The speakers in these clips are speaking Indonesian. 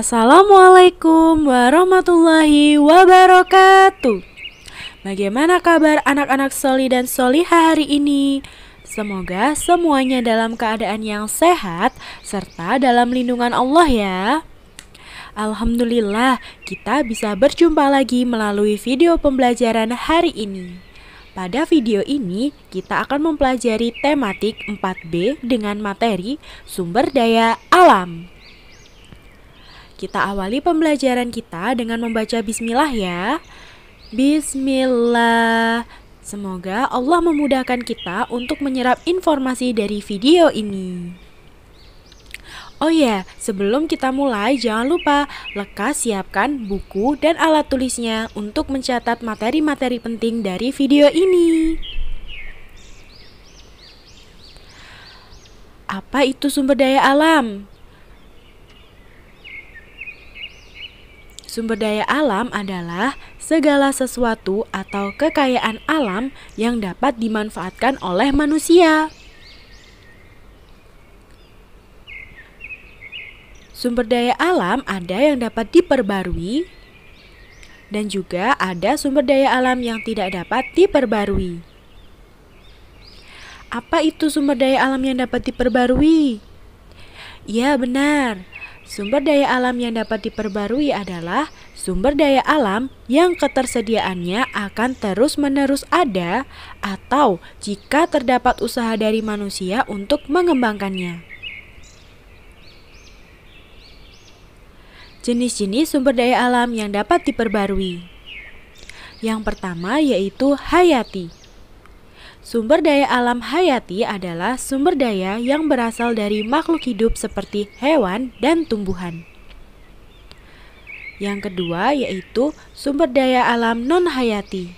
Assalamualaikum warahmatullahi wabarakatuh. Bagaimana kabar anak-anak soli dan solihah hari ini? Semoga semuanya dalam keadaan yang sehat serta dalam lindungan Allah ya. Alhamdulillah, kita bisa berjumpa lagi melalui video pembelajaran hari ini. Pada video ini, kita akan mempelajari tematik 4B dengan materi sumber daya alam. Kita awali pembelajaran kita dengan membaca bismillah ya. Bismillah. Semoga Allah memudahkan kita untuk menyerap informasi dari video ini. Oh ya, sebelum kita mulai jangan lupa lekas siapkan buku dan alat tulisnya untuk mencatat materi-materi penting dari video ini. Apa itu sumber daya alam? Sumber daya alam adalah segala sesuatu atau kekayaan alam yang dapat dimanfaatkan oleh manusia. Sumber daya alam ada yang dapat diperbarui dan juga ada sumber daya alam yang tidak dapat diperbarui. Apa itu sumber daya alam yang dapat diperbarui? Ya, benar. Sumber daya alam yang dapat diperbarui adalah sumber daya alam yang ketersediaannya akan terus-menerus ada atau jika terdapat usaha dari manusia untuk mengembangkannya. Jenis-jenis sumber daya alam yang dapat diperbarui. Yang pertama yaitu hayati. Sumber daya alam hayati adalah sumber daya yang berasal dari makhluk hidup seperti hewan dan tumbuhan. Yang kedua yaitu sumber daya alam non-hayati.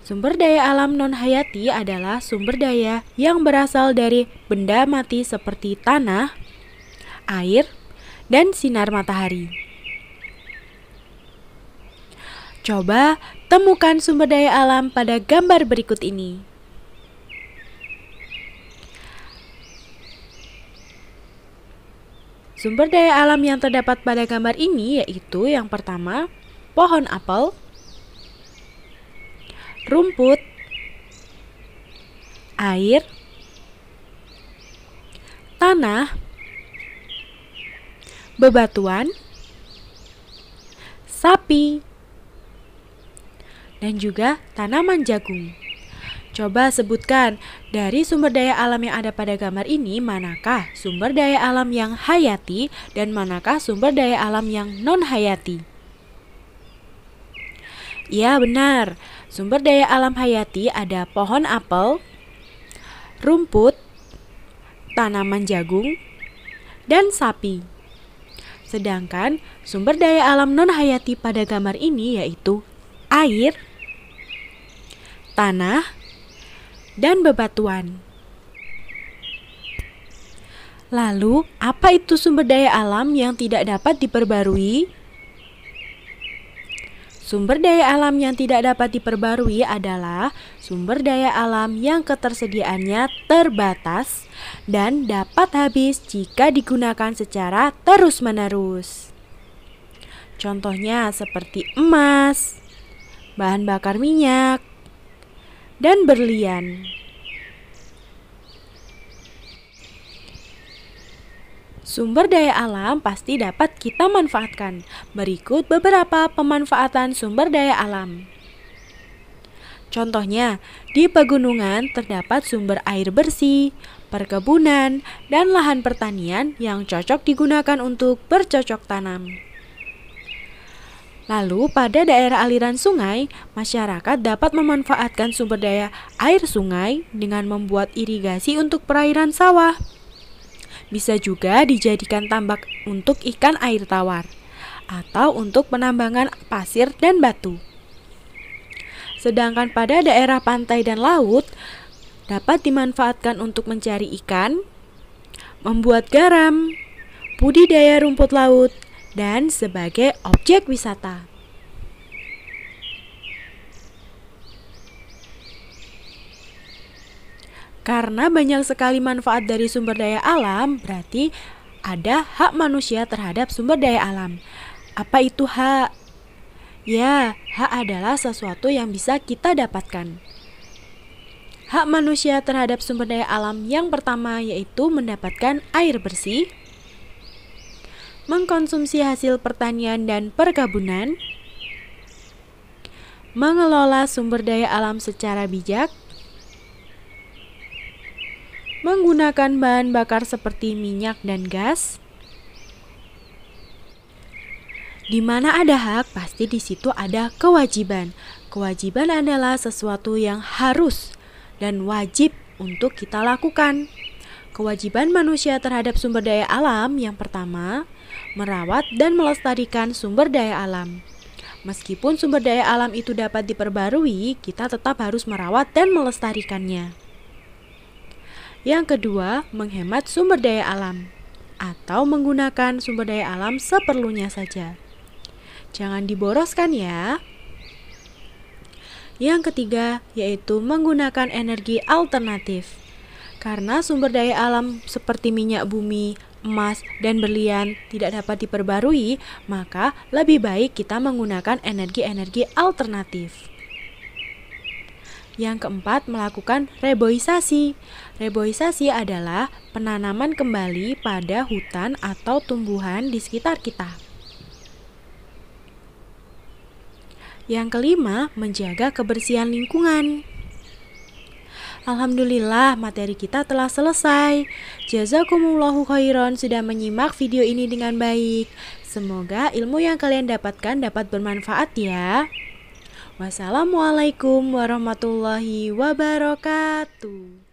Sumber daya alam non-hayati adalah sumber daya yang berasal dari benda mati seperti tanah, air, dan sinar matahari. Coba temukan sumber daya alam pada gambar berikut ini. Sumber daya alam yang terdapat pada gambar ini yaitu yang pertama, pohon apel, rumput, air, tanah, bebatuan, sapi, dan juga tanaman jagung. Coba sebutkan dari sumber daya alam yang ada pada gambar ini, manakah sumber daya alam yang hayati dan manakah sumber daya alam yang non-hayati? Ya, benar. Sumber daya alam hayati ada pohon apel, rumput, tanaman jagung, dan sapi. Sedangkan sumber daya alam non-hayati pada gambar ini yaitu air, tanah, dan bebatuan. Lalu, apa itu sumber daya alam yang tidak dapat diperbarui? Sumber daya alam yang tidak dapat diperbarui adalah sumber daya alam yang ketersediaannya terbatas dan dapat habis jika digunakan secara terus-menerus. Contohnya seperti emas, bahan bakar minyak, dan berlian. Sumber daya alam pasti dapat kita manfaatkan. Berikut beberapa pemanfaatan sumber daya alam. Contohnya, di pegunungan terdapat sumber air bersih, perkebunan, dan lahan pertanian yang cocok digunakan untuk bercocok tanam. Lalu, pada daerah aliran sungai, masyarakat dapat memanfaatkan sumber daya air sungai dengan membuat irigasi untuk perairan sawah. Bisa juga dijadikan tambak untuk ikan air tawar atau untuk penambangan pasir dan batu. Sedangkan pada daerah pantai dan laut dapat dimanfaatkan untuk mencari ikan, membuat garam, budidaya rumput laut, dan sebagai objek wisata. Karena banyak sekali manfaat dari sumber daya alam, berarti ada hak manusia terhadap sumber daya alam. Apa itu hak? Ya, hak adalah sesuatu yang bisa kita dapatkan. Hak manusia terhadap sumber daya alam yang pertama yaitu mendapatkan air bersih, mengkonsumsi hasil pertanian dan perkebunan, mengelola sumber daya alam secara bijak, menggunakan bahan bakar seperti minyak dan gas. Di mana ada hak, pasti di situ ada kewajiban. Kewajiban adalah sesuatu yang harus dan wajib untuk kita lakukan. Kewajiban manusia terhadap sumber daya alam yang pertama, merawat dan melestarikan sumber daya alam. Meskipun sumber daya alam itu dapat diperbarui, kita tetap harus merawat dan melestarikannya. Yang kedua, menghemat sumber daya alam atau menggunakan sumber daya alam seperlunya saja. Jangan diboroskan ya. Yang ketiga, yaitu menggunakan energi alternatif. Karena sumber daya alam seperti minyak bumi, emas, dan berlian tidak dapat diperbarui, maka lebih baik kita menggunakan energi-energi alternatif. Yang keempat, melakukan reboisasi. Reboisasi adalah penanaman kembali pada hutan atau tumbuhan di sekitar kita. Yang kelima, menjaga kebersihan lingkungan. Alhamdulillah, materi kita telah selesai. Jazakumullahu khairan sudah menyimak video ini dengan baik. Semoga ilmu yang kalian dapatkan dapat bermanfaat ya. Wassalamualaikum warahmatullahi wabarakatuh.